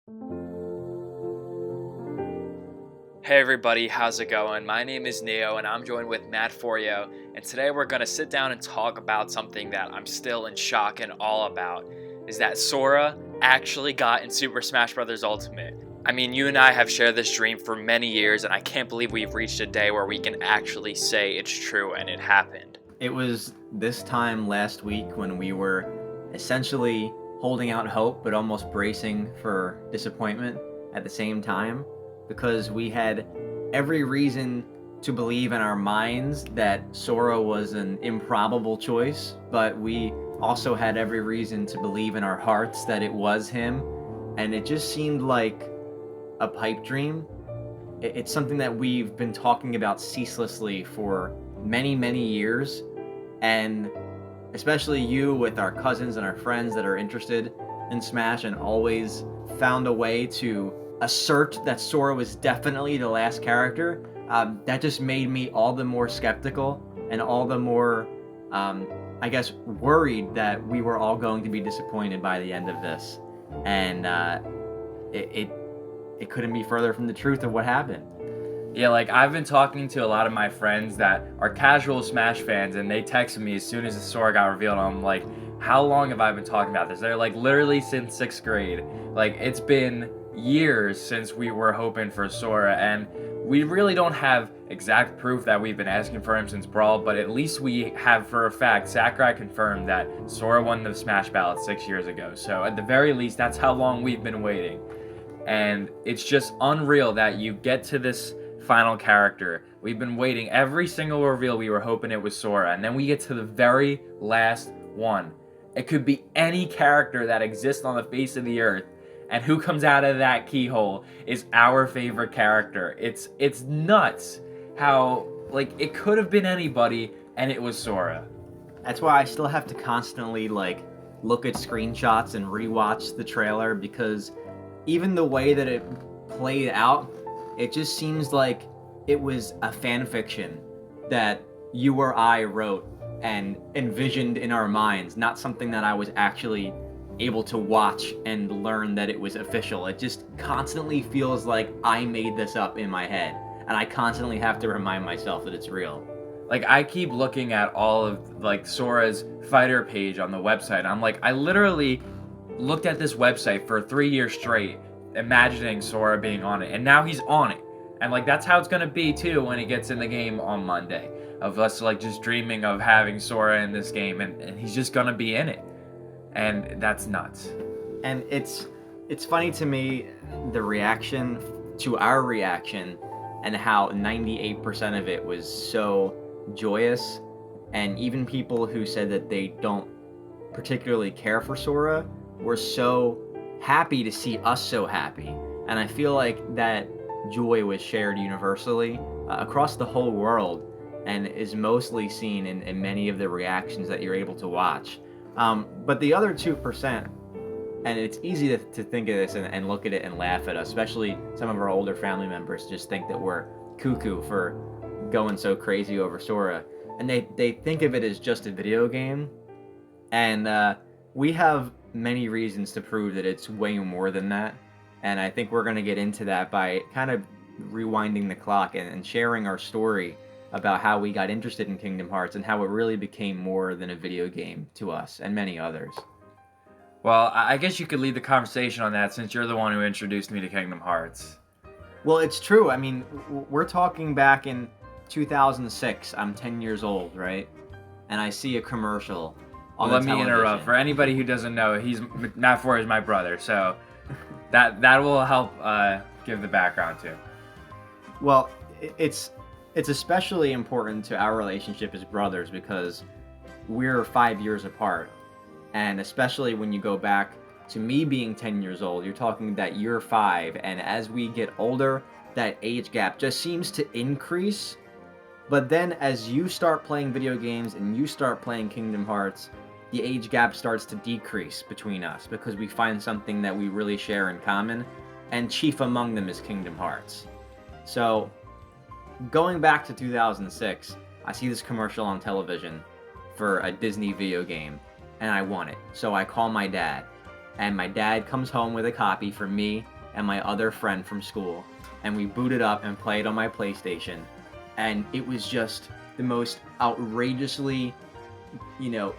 Hey everybody, how's it going? My name is Neo and I'm joined with Matt Forio, and today we're going to sit down and talk about something that I'm still in shock and awe about, is that Sora actually got in Super Smash Bros. Ultimate. I mean, you and I have shared this dream for many years, and I can't believe we've reached a day where we can actually say it's true and it happened. It was this time last week when we were essentially holding out hope but almost bracing for disappointment at the same time, because we had every reason to believe in our minds that Sora was an improbable choice, but we also had every reason to believe in our hearts that it was him, and it just seemed like a pipe dream. It's something that we've been talking about ceaselessly for many years, and especially you with our cousins and our friends that are interested in Smash and always found a way to assert that Sora was definitely the last character. That just made me all the more skeptical and all the more, I guess, worried that we were all going to be disappointed by the end of this. And it couldn't be further from the truth of what happened. Yeah, like I've been talking to a lot of my friends that are casual Smash fans, and they texted me as soon as the Sora got revealed. I'm like, how long have I been talking about this? They're like, literally since 6th grade. Like, it's been years since we were hoping for Sora, and we really don't have exact proof that we've been asking for him since Brawl, but at least we have for a fact, Sakurai confirmed that Sora won the Smash Ballot 6 years ago. So at the very least, that's how long we've been waiting. And it's just unreal that you get to this final character. We've been waiting every single reveal. We were hoping it was Sora, and then we get to the very last one. It could be any character that exists on the face of the earth, and who comes out of that keyhole is our favorite character. It's nuts how, like, it could have been anybody and it was Sora. That's why I still have to constantly look at screenshots and rewatch the trailer, because even the way that it played out, it just seems like it was a fan fiction that you or I wrote and envisioned in our minds, not something that I was actually able to watch and learn that it was official. It just constantly feels like I made this up in my head, and I constantly have to remind myself that it's real. Like, I keep looking at all of, like, Sora's fighter page on the website, and I'm like, I literally looked at this website for 3 years straight, imagining Sora being on it, and now he's on it. And, like, that's how it's gonna be, too, when he gets in the game on Monday. Of us, like, just dreaming of having Sora in this game, and he's just gonna be in it. And that's nuts. And it's funny to me, the reaction to our reaction, and how 98% of it was so joyous, and even people who said that they don't particularly care for Sora were so happy to see us so happy. And I feel like that joy was shared universally across the whole world, and is mostly seen in many of the reactions that you're able to watch. But the other 2%, and it's easy to think of this and look at it and laugh at us, especially some of our older family members just think that we're cuckoo for going so crazy over Sora. And they think of it as just a video game. And we have many reasons to prove that it's way more than that. And I think we're going to get into that by kind of rewinding the clock and sharing our story about how we got interested in Kingdom Hearts and how it really became more than a video game to us and many others. Well, I guess you could lead the conversation on that, since you're the one who introduced me to Kingdom Hearts. Well, it's true. I mean, we're talking back in 2006. I'm 10 years old, right? And I see a commercial on Well, the let me interrupt. For anybody who doesn't know, Matt Ford is my brother, so that will help give the background too. Well, it's especially important to our relationship as brothers because we're 5 years apart. And especially when you go back to me being 10 years old, you're talking that you're 5, and as we get older, that age gap just seems to increase. But then as you start playing video games and you start playing Kingdom Hearts, the age gap starts to decrease between us because we find something that we really share in common, and chief among them is Kingdom Hearts. So, going back to 2006, I see this commercial on television for a Disney video game, and I want it. So I call my dad, and my dad comes home with a copy for me and my other friend from school, and we booted up and played on my PlayStation, and it was just the most outrageously, you know,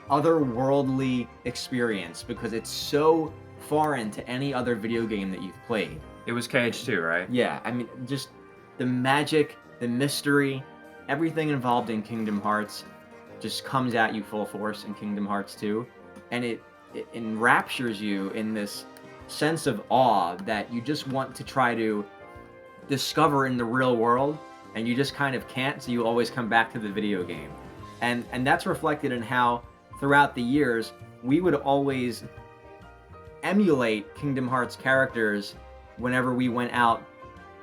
otherworldly experience because it's so foreign to any other video game that you've played. It was KH2, right? Yeah, I mean, just the magic, the mystery, everything involved in Kingdom Hearts just comes at you full force in Kingdom Hearts 2, and it enraptures you in this sense of awe that you just want to try to discover in the real world, and you just kind of can't, so you always come back to the video game. And that's reflected in how, throughout the years, we would always emulate Kingdom Hearts characters whenever we went out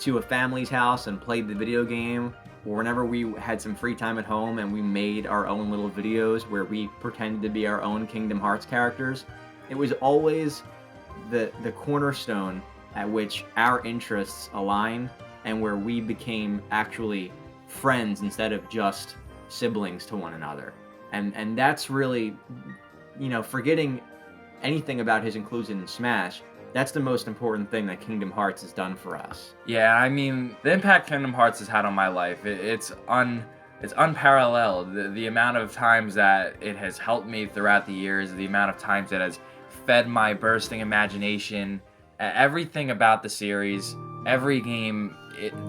to a family's house and played the video game, or whenever we had some free time at home and we made our own little videos where we pretended to be our own Kingdom Hearts characters. It was always the cornerstone at which our interests aligned and where we became actually friends instead of just siblings to one another. And that's really, you know, forgetting anything about his inclusion in Smash, that's the most important thing that Kingdom Hearts has done for us. Yeah, I mean, the impact Kingdom Hearts has had on my life, it's unparalleled. The amount of times that it has helped me throughout the years, the amount of times it has fed my bursting imagination, everything about the series, every game,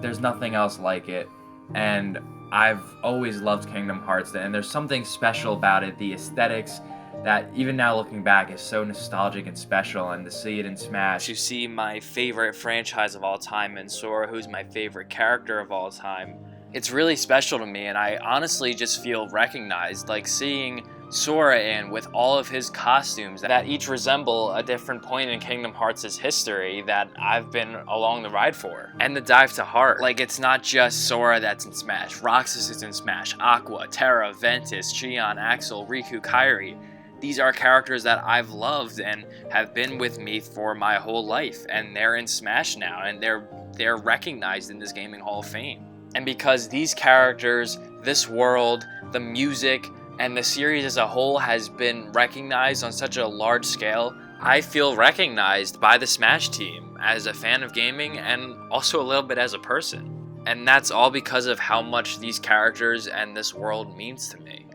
there's nothing else like it. And I've always loved Kingdom Hearts, and there's something special about it, the aesthetics, that even now looking back is so nostalgic and special, and to see it in Smash. To see my favorite franchise of all time and Sora, who's my favorite character of all time, it's really special to me, and I honestly just feel recognized, like seeing Sora in with all of his costumes that each resemble a different point in Kingdom Hearts' history that I've been along the ride for. And the dive to heart, like it's not just Sora that's in Smash, Roxas is in Smash, Aqua, Terra, Ventus, Xion, Axel, Riku, Kairi. These are characters that I've loved and have been with me for my whole life, and they're in Smash now, and they're recognized in this Gaming Hall of Fame. And because these characters, this world, the music, and the series as a whole has been recognized on such a large scale, I feel recognized by the Smash team as a fan of gaming and also a little bit as a person. And that's all because of how much these characters and this world means to me.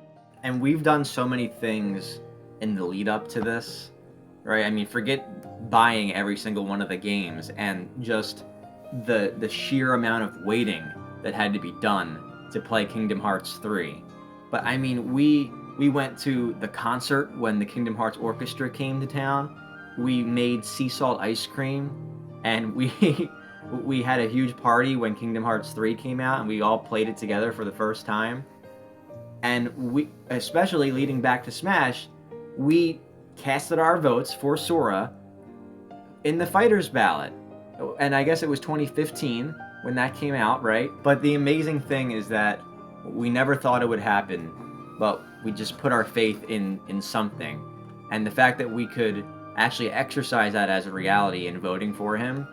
And we've done so many things in the lead up to this, right? I mean, forget buying every single one of the games and just the sheer amount of waiting that had to be done to play Kingdom Hearts 3. But I mean, we went to the concert when the Kingdom Hearts Orchestra came to town. We made sea salt ice cream, and we had a huge party when Kingdom Hearts 3 came out, and we all played it together for the first time. And we, especially leading back to Smash, we casted our votes for Sora in the Fighters ballot. And I guess it was 2015 when that came out, right? But the amazing thing is that we never thought it would happen, but we just put our faith in something. And the fact that we could actually exercise that as a reality in voting for him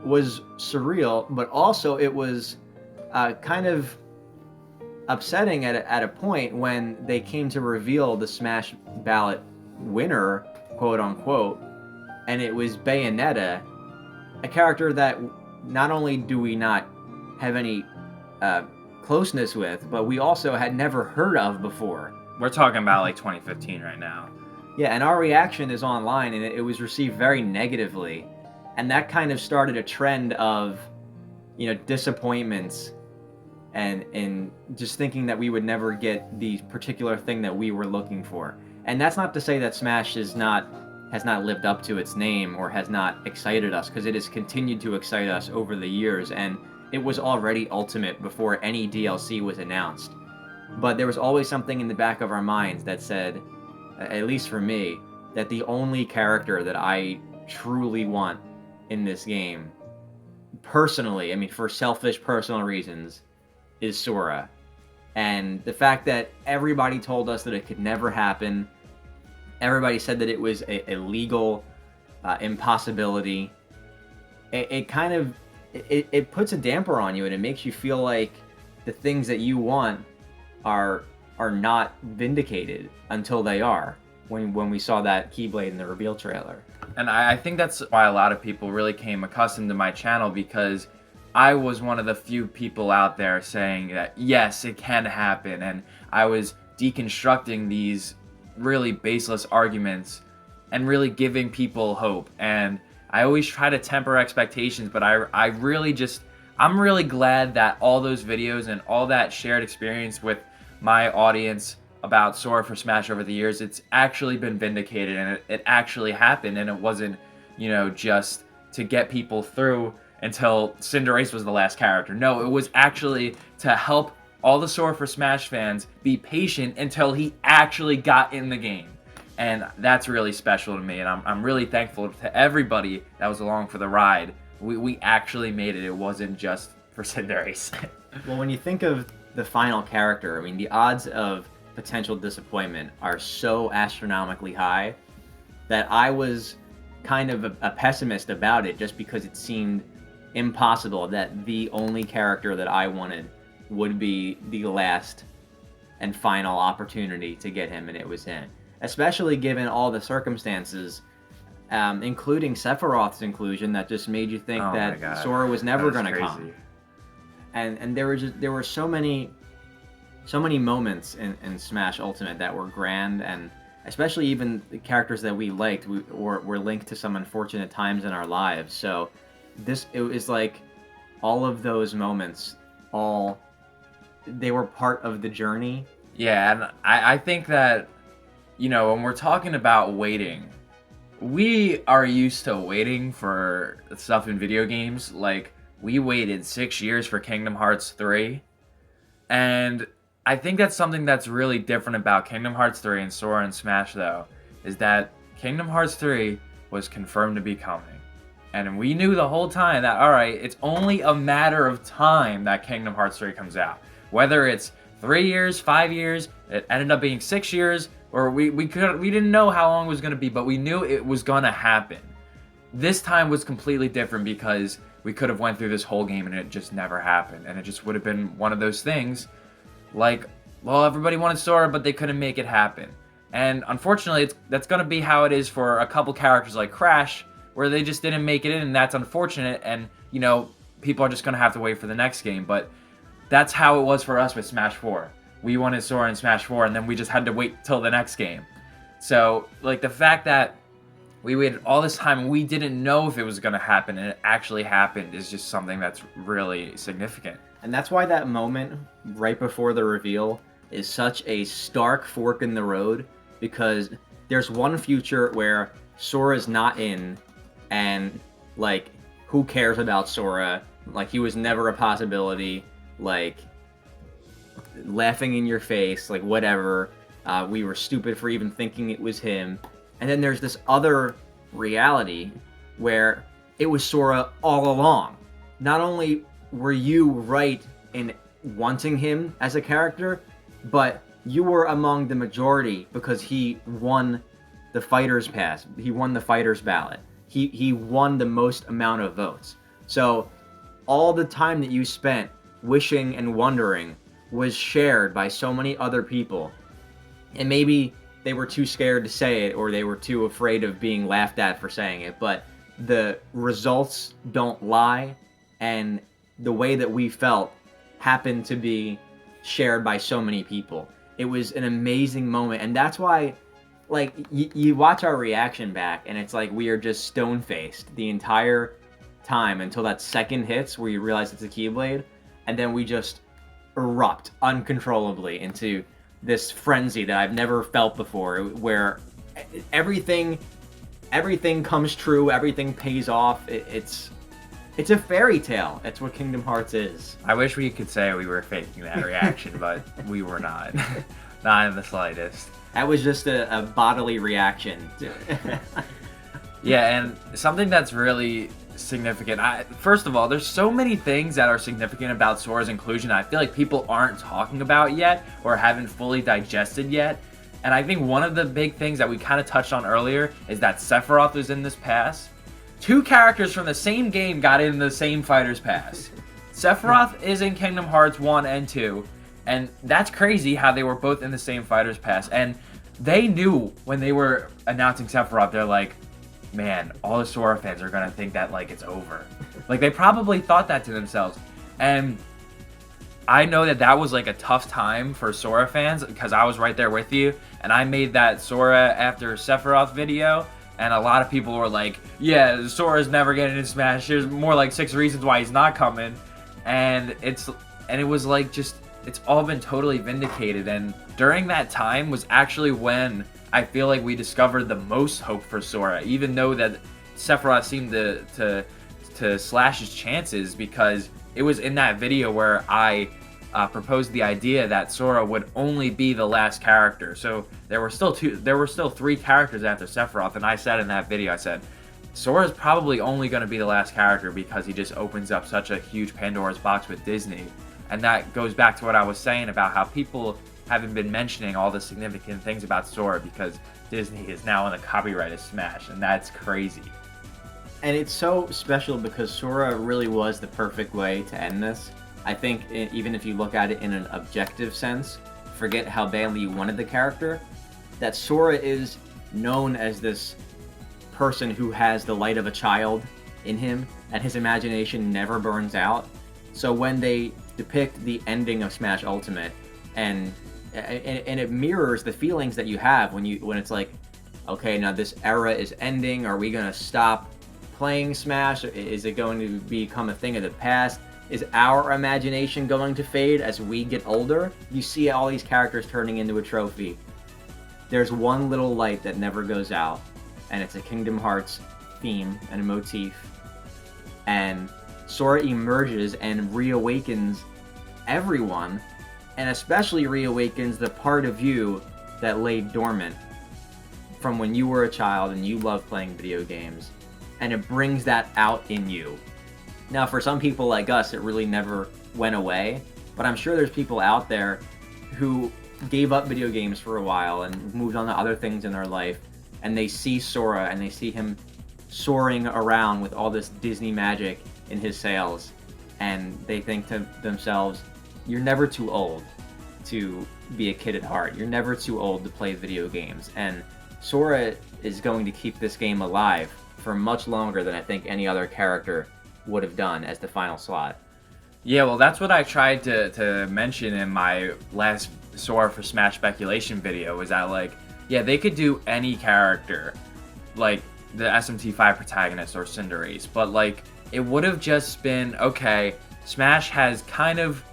was surreal, but also it was kind of upsetting at a point when they came to reveal the Smash ballot winner, quote unquote, and it was Bayonetta, a character that not only do we not have any closeness with, but we also had never heard of before. We're talking about like 2015 right now. Yeah, and our reaction is online, and it was received very negatively, and that kind of started a trend of, you know, disappointments and just thinking that we would never get the particular thing that we were looking for. And that's not to say that Smash has not lived up to its name or has not excited us, because it has continued to excite us over the years, and it was already Ultimate before any DLC was announced. But there was always something in the back of our minds that said, at least for me, that the only character that I truly want in this game, personally, I mean for selfish personal reasons, is Sora. And the fact that everybody told us that it could never happen, everybody said that it was a legal impossibility, it kind of it puts a damper on you, and it makes you feel like the things that you want are not vindicated until they are. when we saw that Keyblade in the reveal trailer. And I think that's why a lot of people really came accustomed to my channel, because I was one of the few people out there saying that yes, it can happen, and I was deconstructing these really baseless arguments and really giving people hope. And I always try to temper expectations, but I'm really glad that all those videos and all that shared experience with my audience about Sora for Smash over the years, it's actually been vindicated, and it actually happened, and it wasn't, just to get people through until Cinderace was the last character. No, it was actually to help all the Sora for Smash fans be patient until he actually got in the game. And that's really special to me, and I'm really thankful to everybody that was along for the ride. We actually made it. It wasn't just for Cinderace. Well, when you think of the final character, I mean, the odds of potential disappointment are so astronomically high that I was kind of a pessimist about it, just because it seemed impossible that the only character that I wanted would be the last and final opportunity to get him, and it was him. Especially given all the circumstances, including Sephiroth's inclusion, that just made you think that Sora was never going to come. And there were so many moments in Smash Ultimate that were grand, and especially even the characters that we liked were linked to some unfortunate times in our lives. So it was like all of those moments, they were part of the journey. Yeah, and I think that, when we're talking about waiting, we are used to waiting for stuff in video games. Like, we waited 6 years for Kingdom Hearts 3, and I think that's something that's really different about Kingdom Hearts 3 and Sora and Smash, though, is that Kingdom Hearts 3 was confirmed to be coming. And we knew the whole time that, alright, it's only a matter of time that Kingdom Hearts 3 comes out. Whether it's 3 years, 5 years, it ended up being 6 years, or we didn't know how long it was going to be, but we knew it was going to happen. This time was completely different, because we could have went through this whole game and it just never happened. And it just would have been one of those things like, well, everybody wanted Sora, but they couldn't make it happen. And unfortunately, that's going to be how it is for a couple characters like Crash, where they just didn't make it in, and that's unfortunate. And, people are just going to have to wait for the next game. But that's how it was for us with Smash 4. We wanted Sora in Smash 4, and then we just had to wait till the next game. So, like, the fact that we waited all this time and we didn't know if it was going to happen, and it actually happened, is just something that's really significant. And that's why that moment right before the reveal is such a stark fork in the road, because there's one future where Sora's not in, and, like, who cares about Sora? Like, he was never a possibility, like, laughing in your face, like, whatever. We were stupid for even thinking it was him. And then there's this other reality where it was Sora all along. Not only were you right in wanting him as a character, but you were among the majority because he won the Fighter's Pass. He won the Fighter's Ballot. He won the most amount of votes. So all the time that you spent wishing and wondering was shared by so many other people. And maybe they were too scared to say it, or they were too afraid of being laughed at for saying it, but the results don't lie, and the way that we felt happened to be shared by so many people. It was an amazing moment, and that's why, like, you watch our reaction back, and it's like we are just stone-faced the entire time until that second hits where you realize it's a Keyblade, and then we just erupt uncontrollably into this frenzy that I've never felt before, where everything comes true, everything pays off. It's a fairy tale. That's what Kingdom Hearts is. I wish we could say we were faking that reaction, but we were not. Not in the slightest. That was just a bodily reaction. Yeah, and something that's really significant. First of all, there's so many things that are significant about Sora's inclusion I feel like people aren't talking about yet or haven't fully digested yet. And I think one of the big things that we kind of touched on earlier is that Sephiroth was in this pass. 2 characters from the same game got in the same Fighter's Pass. Sephiroth is in Kingdom Hearts 1 and 2, and that's crazy how they were both in the same Fighter's Pass. And they knew when they were announcing Sephiroth, they're like, man, all the Sora fans are gonna think that like it's over. Like they probably thought that to themselves. And I know that that was like a tough time for Sora fans because I was right there with you, and I made that Sora after Sephiroth video, and a lot of people were like, yeah, Sora's never getting in Smash. There's more like 6 reasons why he's not coming. And it was like just, it's all been totally vindicated. And during that time was actually when I feel like we discovered the most hope for Sora, even though that Sephiroth seemed to slash his chances, because it was in that video where I proposed the idea that Sora would only be the last character. So there were still 3 characters after Sephiroth, and I said in that video, I said, Sora's probably only going to be the last character because he just opens up such a huge Pandora's box with Disney. And that goes back to what I was saying about how people haven't been mentioning all the significant things about Sora because Disney is now in the copyright of Smash, and that's crazy. And it's so special because Sora really was the perfect way to end this. I think even if you look at it in an objective sense, forget how badly you wanted the character, that Sora is known as this person who has the light of a child in him, and his imagination never burns out. So when they depict the ending of Smash Ultimate, and it mirrors the feelings that you have when it's like, okay, now this era is ending. Are we gonna stop playing Smash? Is it going to become a thing of the past? Is our imagination going to fade as we get older? You see all these characters turning into a trophy. There's one little light that never goes out, and it's a Kingdom Hearts theme and a motif. And Sora emerges and reawakens everyone, and especially reawakens the part of you that lay dormant from when you were a child and you loved playing video games, and it brings that out in you. Now, for some people like us, it really never went away, but I'm sure there's people out there who gave up video games for a while and moved on to other things in their life, and they see Sora and they see him soaring around with all this Disney magic in his sails, and they think to themselves, you're never too old to be a kid at heart. You're never too old to play video games, and Sora is going to keep this game alive for much longer than I think any other character would have done as the final slot. Yeah, well, that's what I tried to mention in my last Sora for Smash speculation video, is that, like, yeah, they could do any character, like the SMT5 protagonist or Cinderace, but, like, it would have just been, okay, Smash has kind of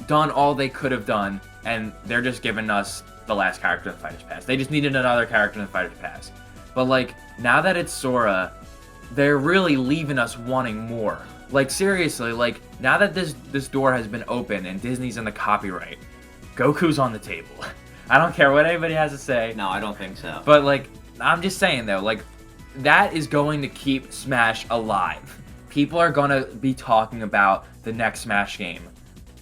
done all they could have done, and they're just giving us the last character in the Fighter's Pass. They just needed another character in the Fighter's Pass. But, like, now that it's Sora, they're really leaving us wanting more. Like, seriously, like, now that this door has been open and Disney's in the copyright, Goku's on the table. I don't care what anybody has to say. No, I don't think so. But, like, I'm just saying, though, like, that is going to keep Smash alive. People are going to be talking about the next Smash game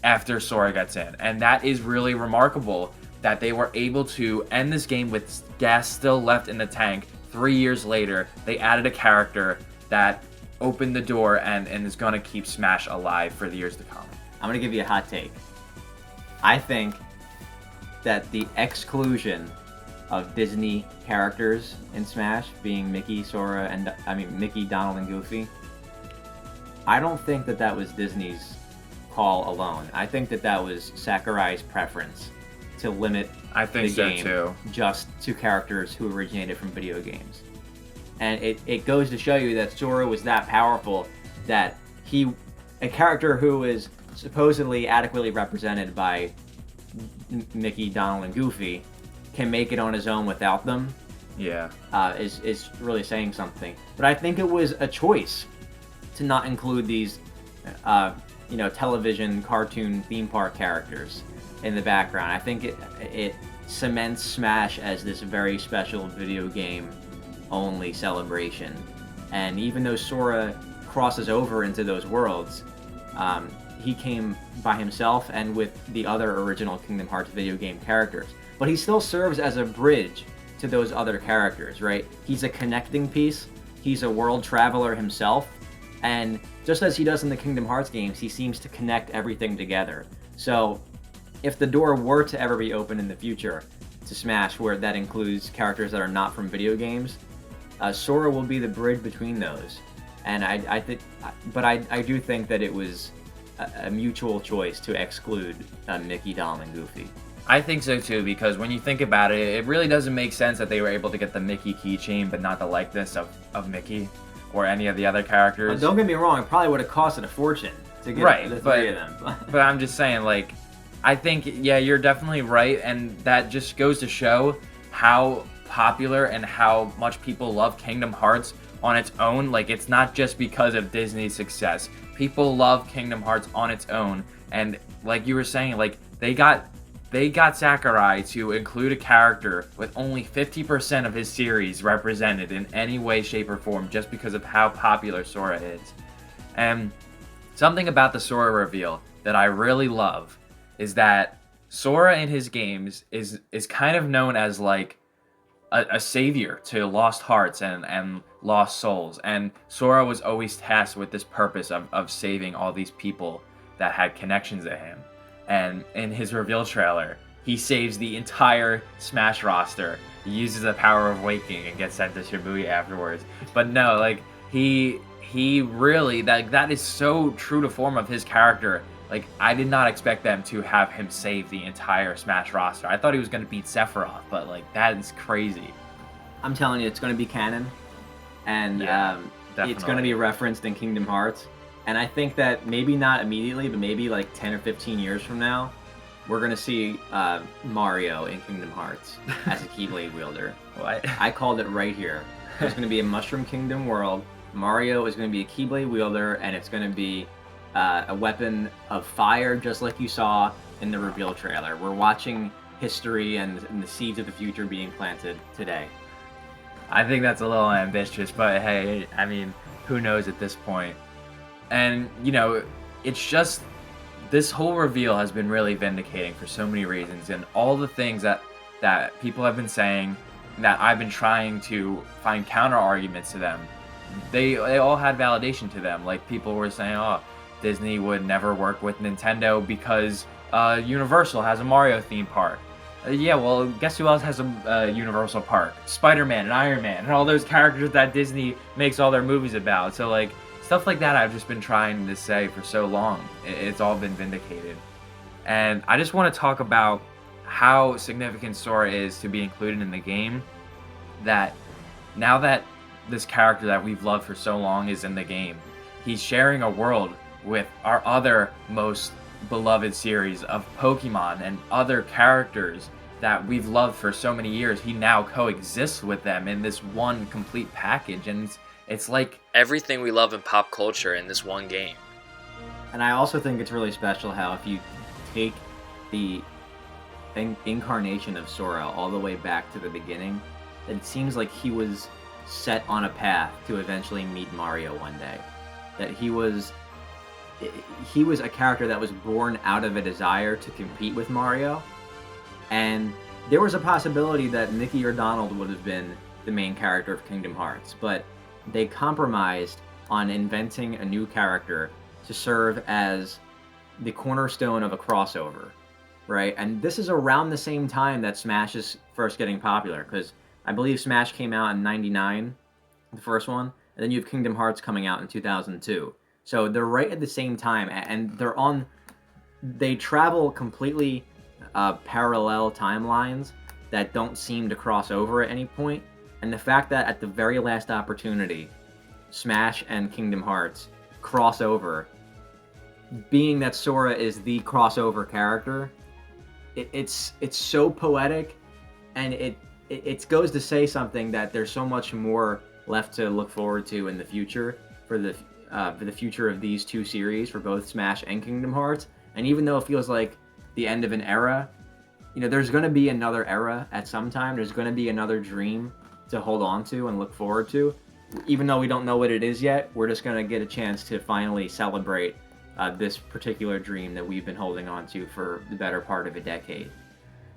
after Sora gets in. And that is really remarkable that they were able to end this game with gas still left in the tank. 3 years later, they added a character that opened the door and is going to keep Smash alive for the years to come. I'm going to give you a hot take. I think that the exclusion of Disney characters in Smash, being Mickey, Sora, and Mickey, Donald, and Goofy, I don't think that was Disney's call alone. I think that was Sakurai's preference to limit the game too. Just to characters who originated from video games. And it goes to show you that Sora was that powerful that a character who is supposedly adequately represented by Mickey, Donald, and Goofy can make it on his own without them. Yeah. Is really saying something. But I think it was a choice to not include these, television cartoon theme park characters in the background. I think it cements Smash as this very special video game only celebration. And even though Sora crosses over into those worlds, he came by himself and with the other original Kingdom Hearts video game characters. But he still serves as a bridge to those other characters, right? He's a connecting piece. He's a world traveler himself. And just as he does in the Kingdom Hearts games, he seems to connect everything together. So if the door were to ever be open in the future to Smash, where that includes characters that are not from video games, Sora will be the bridge between those. And I think, but I do think that it was a mutual choice to exclude Mickey, Dom, and Goofy. I think so too, because when you think about it, it really doesn't make sense that they were able to get the Mickey keychain, but not the likeness of Mickey or any of the other characters. Don't get me wrong, it probably would have costed a fortune to get the three of them. But I'm just saying, like, I think, yeah, you're definitely right, and that just goes to show how popular and how much people love Kingdom Hearts on its own. Like, it's not just because of Disney's success. People love Kingdom Hearts on its own, and like you were saying, like, they got Sakurai to include a character with only 50% of his series represented in any way, shape, or form just because of how popular Sora is. And something about the Sora reveal that I really love is that Sora in his games is kind of known as like a savior to lost hearts and lost souls. And Sora was always tasked with this purpose of saving all these people that had connections to him. And in his reveal trailer, he saves the entire Smash roster. He uses the power of waking and gets sent to Shibuya afterwards. But no, like, he really, that is so true to form of his character. Like, I did not expect them to have him save the entire Smash roster. I thought he was going to beat Sephiroth, but, like, that is crazy. I'm telling you, it's going to be canon. And it's going to be referenced in Kingdom Hearts. And I think that maybe not immediately, but maybe like 10 or 15 years from now, we're going to see Mario in Kingdom Hearts as a Keyblade wielder. What? I called it right here. There's going to be a Mushroom Kingdom world. Mario is going to be a Keyblade wielder, and it's going to be a weapon of fire, just like you saw in the reveal trailer. We're watching history and the seeds of the future being planted today. I think that's a little ambitious, but hey, I mean, who knows at this point? And, you know, it's just, this whole reveal has been really vindicating for so many reasons, and all the things that people have been saying, that I've been trying to find counter arguments to them, they all had validation to them. Like, people were saying, oh, Disney would never work with Nintendo because Universal has a Mario theme park. Yeah, well, guess who else has a Universal park? Spider-Man and Iron Man and all those characters that Disney makes all their movies about. So, like, stuff like that I've just been trying to say for so long. It's all been vindicated. And I just want to talk about how significant Sora is to be included in the game. That now that this character that we've loved for so long is in the game, he's sharing a world with our other most beloved series of Pokemon and other characters that we've loved for so many years. He now coexists with them in this one complete package, and it's like everything we love in pop culture in this one game. And I also think it's really special how if you take the incarnation of Sora all the way back to the beginning, it seems like he was set on a path to eventually meet Mario one day. That he was a character that was born out of a desire to compete with Mario, and there was a possibility that Mickey or Donald would have been the main character of Kingdom Hearts, but they compromised on inventing a new character to serve as the cornerstone of a crossover, right? And this is around the same time that Smash is first getting popular, because I believe Smash came out in '99, the first one, and then you have Kingdom Hearts coming out in 2002. So they're right at the same time, and they travel completely parallel timelines that don't seem to cross over at any point. And the fact that at the very last opportunity, Smash and Kingdom Hearts cross over, being that Sora is the crossover character, it's so poetic, and it goes to say something that there's so much more left to look forward to in the future for the future of these two series, for both Smash and Kingdom Hearts. And even though it feels like the end of an era, you know, there's going to be another era at some time. There's going to be another dream to hold on to and look forward to. Even though we don't know what it is yet, we're just going to get a chance to finally celebrate this particular dream that we've been holding on to for the better part of a decade.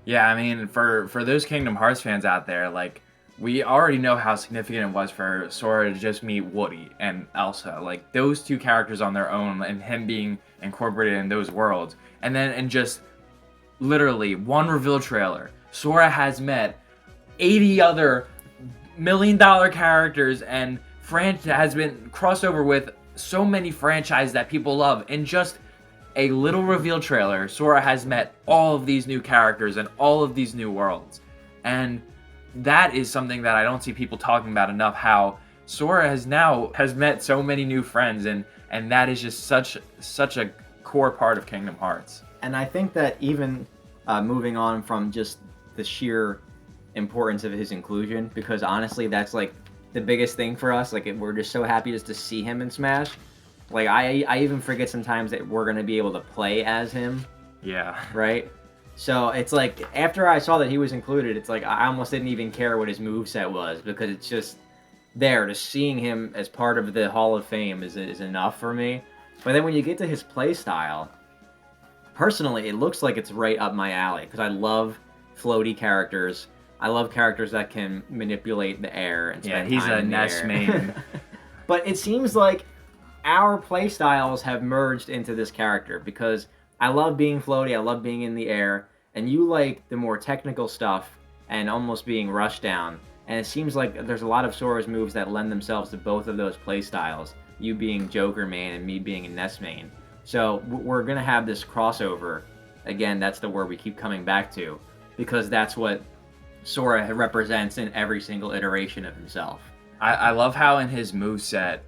Yeah, I mean, for those Kingdom Hearts fans out there, like, we already know how significant it was for Sora to just meet Woody and Elsa. Like, those two characters on their own, and him being incorporated in those worlds. And then in just literally one reveal trailer, Sora has met 80 other million-dollar characters and has been crossover with so many franchises that people love. In just a little reveal trailer, Sora has met all of these new characters and all of these new worlds. And that is something that I don't see people talking about enough, how Sora has met so many new friends, and that is just such a core part of Kingdom Hearts. And I think that even moving on from just the sheer importance of his inclusion, because honestly that's like the biggest thing for us, like we're just so happy just to see him in Smash. Like I even forget sometimes that we're going to be able to play as him. Yeah. Right? So it's like, after I saw that he was included, it's like I almost didn't even care what his moveset was, because it's just there. Just seeing him as part of the Hall of Fame is enough for me. But then when you get to his play style, personally, it looks like it's right up my alley, because I love floaty characters. I love characters that can manipulate the air and spend he's time a in the Ness air. main. But it seems like our play styles have merged into this character, because I love being floaty, I love being in the air, and you like the more technical stuff and almost being rushed down. And it seems like there's a lot of Sora's moves that lend themselves to both of those play styles, you being Joker main and me being a Ness main. So we're going to have this crossover. Again, that's the word we keep coming back to, because that's what Sora represents in every single iteration of himself. I love how in his moveset,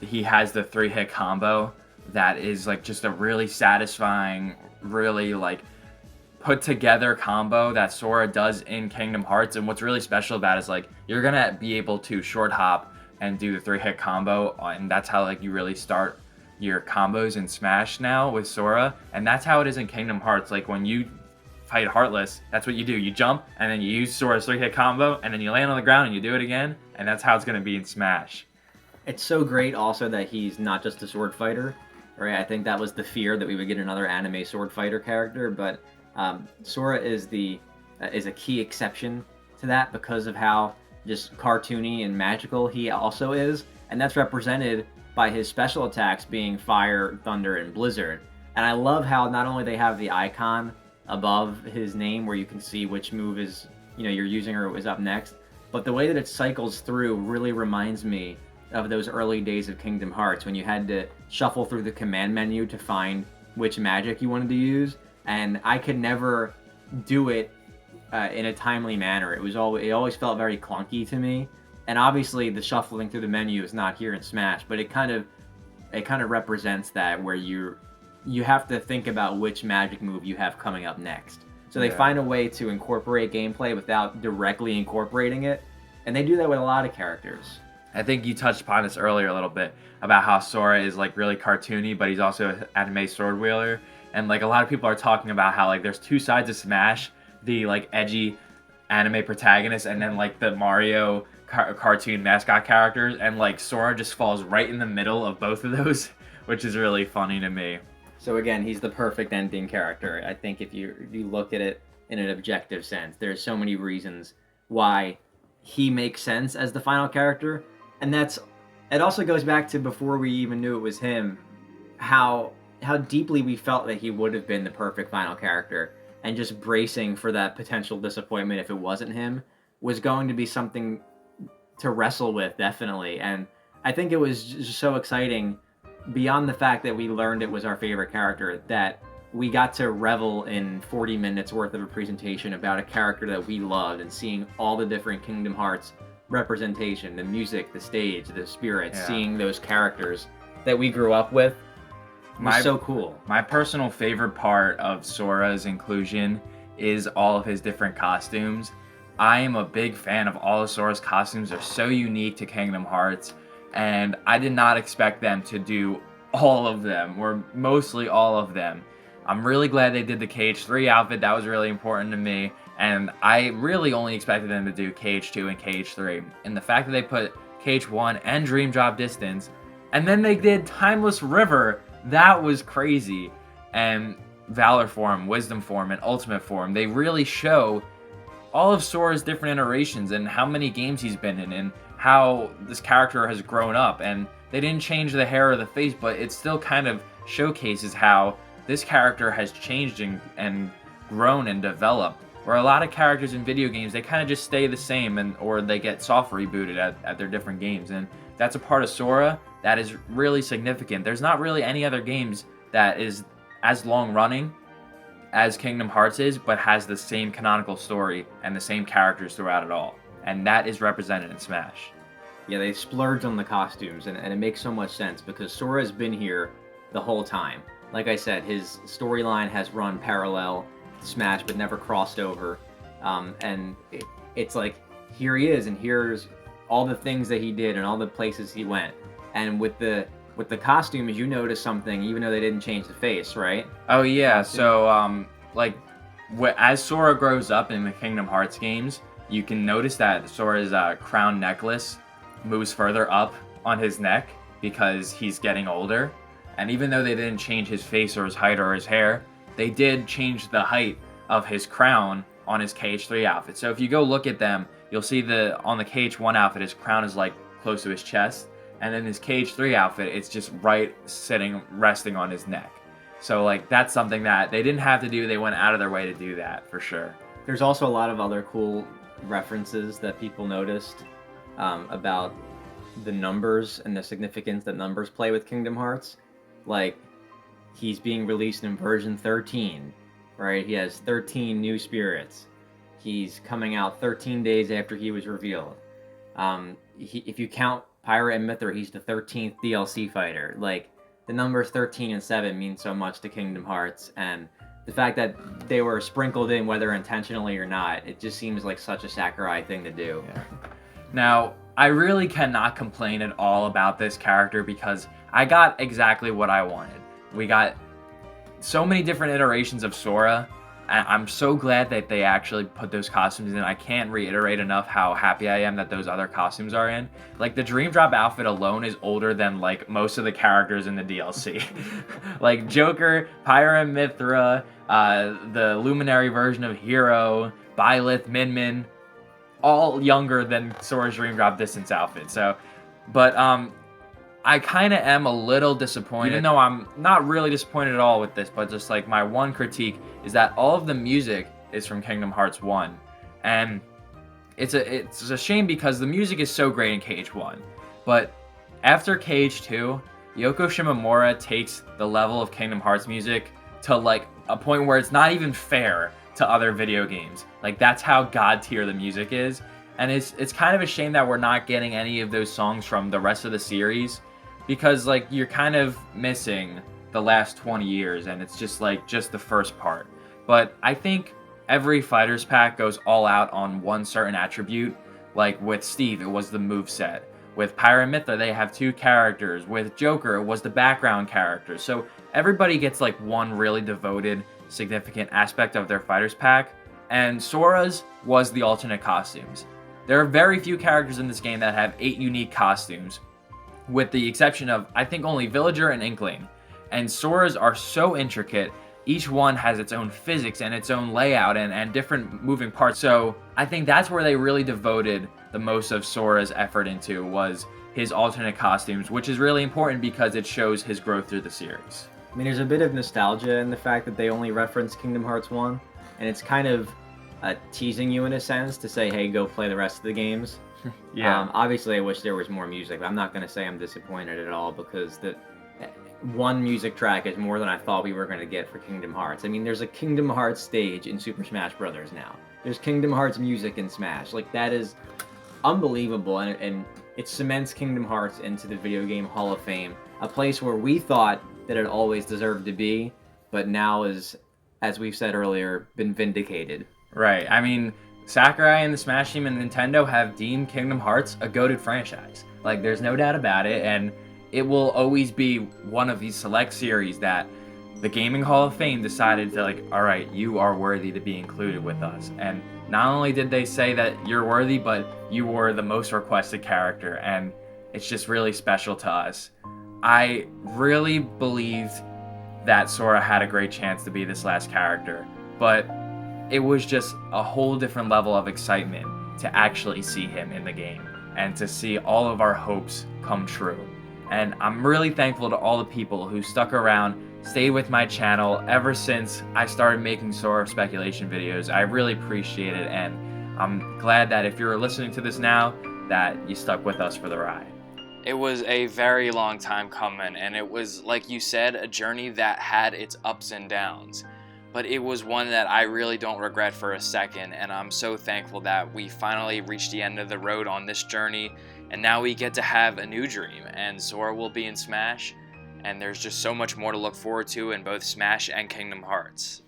he has the 3-hit combo that is like just a really satisfying, really like put together combo that Sora does in Kingdom Hearts. And what's really special about it is like you're gonna be able to short hop and do the 3-hit combo, and that's how like you really start your combos in Smash now with Sora. And that's how it is in Kingdom Hearts. Like when you fight Heartless, that's what you do. You jump and then you use Sora's 3-hit combo, and then you land on the ground and you do it again, and that's how it's gonna be in Smash. It's so great also that he's not just a sword fighter, right? I think that was the fear, that we would get another anime sword fighter character, but Sora is a key exception to that, because of how just cartoony and magical he also is, and that's represented by his special attacks being Fire, Thunder, and Blizzard. And I love how not only they have the icon above his name where you can see which move is, you're using or is up next, but the way that it cycles through really reminds me of those early days of Kingdom Hearts, when you had to shuffle through the command menu to find which magic you wanted to use, and I could never do it in a timely manner. It always felt very clunky to me, and obviously the shuffling through the menu is not here in Smash, but it kind of represents that, where you have to think about which magic move you have coming up next. So they find a way to incorporate gameplay without directly incorporating it, and they do that with a lot of characters. I think you touched upon this earlier a little bit about how Sora is like really cartoony, but he's also an anime sword wielder. And like a lot of people are talking about how like there's two sides of Smash, the like edgy anime protagonist, and then like the Mario cartoon mascot characters, and like Sora just falls right in the middle of both of those, which is really funny to me. So again, he's the perfect ending character. I think if you look at it in an objective sense, there's so many reasons why he makes sense as the final character. And it also goes back to before we even knew it was him, how deeply we felt that he would have been the perfect final character, and just bracing for that potential disappointment if it wasn't him was going to be something to wrestle with, definitely. And I think it was just so exciting, beyond the fact that we learned it was our favorite character, that we got to revel in 40 minutes worth of a presentation about a character that we loved, and seeing all the different Kingdom Hearts representation, the music, the stage, the spirits, seeing those characters that we grew up with was so cool. My personal favorite part of Sora's inclusion is all of his different costumes. I am a big fan of all of Sora's costumes. They're so unique to Kingdom Hearts, and I did not expect them to do all of them, or mostly all of them. I'm really glad they did the KH3 outfit. That was really important to me. And I really only expected them to do KH2 and KH3. And the fact that they put KH1 and Dream Drop Distance, and then they did Timeless River, that was crazy. And Valor Form, Wisdom Form, and Ultimate Form, they really show all of Sora's different iterations and how many games he's been in, and how this character has grown up. And they didn't change the hair or the face, but it still kind of showcases how this character has changed and grown and developed. where a lot of characters in video games, they kind of just stay the same, or they get soft rebooted at their different games. And that's a part of Sora that is really significant. There's not really any other games that is as long running as Kingdom Hearts is, but has the same canonical story and the same characters throughout it all. And that is represented in Smash. Yeah, they splurged on the costumes, and it makes so much sense because Sora has been here the whole time. Like I said, his storyline has run parallel to Smash, but never crossed over. And it's like, here he is, and here's all the things that he did and all the places he went. And with the costumes, you notice something, even though they didn't change the face, right? Oh yeah, so as Sora grows up in the Kingdom Hearts games, you can notice that Sora's crown necklace moves further up on his neck because he's getting older. And even though they didn't change his face or his height or his hair, they did change the height of his crown on his KH3 outfit. So if you go look at them, you'll see on the KH1 outfit, his crown is like close to his chest. And then his KH3 outfit, it's just resting on his neck. So like that's something that they didn't have to do. They went out of their way to do that for sure. There's also a lot of other cool references that people noticed about the numbers and the significance that numbers play with Kingdom Hearts. Like, he's being released in version 13, right? He has 13 new spirits. He's coming out 13 days after he was revealed. If you count Pyra and Mythra, he's the 13th DLC fighter. Like, the numbers 13 and 7 mean so much to Kingdom Hearts, and the fact that they were sprinkled in, whether intentionally or not, it just seems like such a Sakurai thing to do. Yeah. Now, I really cannot complain at all about this character because I got exactly what I wanted. We got so many different iterations of Sora, and I'm so glad that they actually put those costumes in. I can't reiterate enough how happy I am that those other costumes are in. Like, the Dream Drop outfit alone is older than, like, most of the characters in the DLC. Like, Joker, Pyra and Mythra, the Luminary version of Hero, Byleth, Min Min, all younger than Sora's Dream Drop Distance outfit. So, but I kind of am a little disappointed, even though I'm not really disappointed at all with this, but just like my one critique is that all of the music is from Kingdom Hearts 1. And it's a shame because the music is so great in KH1. But after KH2, Yoko Shimomura takes the level of Kingdom Hearts music to like a point where it's not even fair to other video games. Like, that's how god tier the music is. And it's kind of a shame that we're not getting any of those songs from the rest of the series, because like you're kind of missing the last 20 years, and it's just the first part. But I think every Fighters Pack goes all out on one certain attribute. Like with Steve, it was the moveset. With Pyra and Mythra, they have 2 characters. With Joker, it was the background character. So everybody gets like one really devoted, significant aspect of their Fighters Pack. And Sora's was the alternate costumes. There are very few characters in this game that have 8 unique costumes, with the exception of, I think, only Villager and Inkling. And Sora's are so intricate, each one has its own physics and its own layout and different moving parts. So I think that's where they really devoted the most of Sora's effort into, was his alternate costumes, which is really important because it shows his growth through the series. I mean, there's a bit of nostalgia in the fact that they only reference Kingdom Hearts 1, and it's kind of teasing you in a sense to say, hey, go play the rest of the games. Yeah. Obviously, I wish there was more music, but I'm not going to say I'm disappointed at all, because the one music track is more than I thought we were going to get for Kingdom Hearts. I mean, there's a Kingdom Hearts stage in Super Smash Bros. Now. There's Kingdom Hearts music in Smash. Like, that is unbelievable, and it cements Kingdom Hearts into the Video Game Hall of Fame, a place where we thought that it always deserved to be, but now is, as we've said earlier, been vindicated. Right. I mean, Sakurai and the Smash team and Nintendo have deemed Kingdom Hearts a goated franchise. Like, there's no doubt about it, and it will always be one of these select series that the Gaming Hall of Fame decided to, like, all right, you are worthy to be included with us. And not only did they say that you're worthy, but you were the most requested character, and it's just really special to us. I really believed that Sora had a great chance to be this last character, but it was just a whole different level of excitement to actually see him in the game and to see all of our hopes come true. And I'm really thankful to all the people who stuck around, stayed with my channel ever since I started making Sora speculation videos. I really appreciate it, and I'm glad that if you're listening to this now, that you stuck with us for the ride. It was a very long time coming, and it was, like you said, a journey that had its ups and downs. But it was one that I really don't regret for a second, and I'm so thankful that we finally reached the end of the road on this journey, and now we get to have a new dream, and Sora will be in Smash, and there's just so much more to look forward to in both Smash and Kingdom Hearts.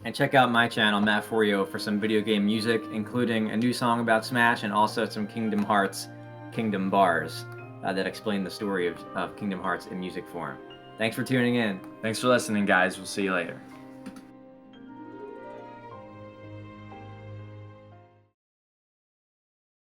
And check out my channel, Matt Forio, for some video game music, including a new song about Smash and also some Kingdom Hearts Kingdom Bars that explain the story of Kingdom Hearts in music form. Thanks for tuning in. Thanks for listening, guys. We'll see you later.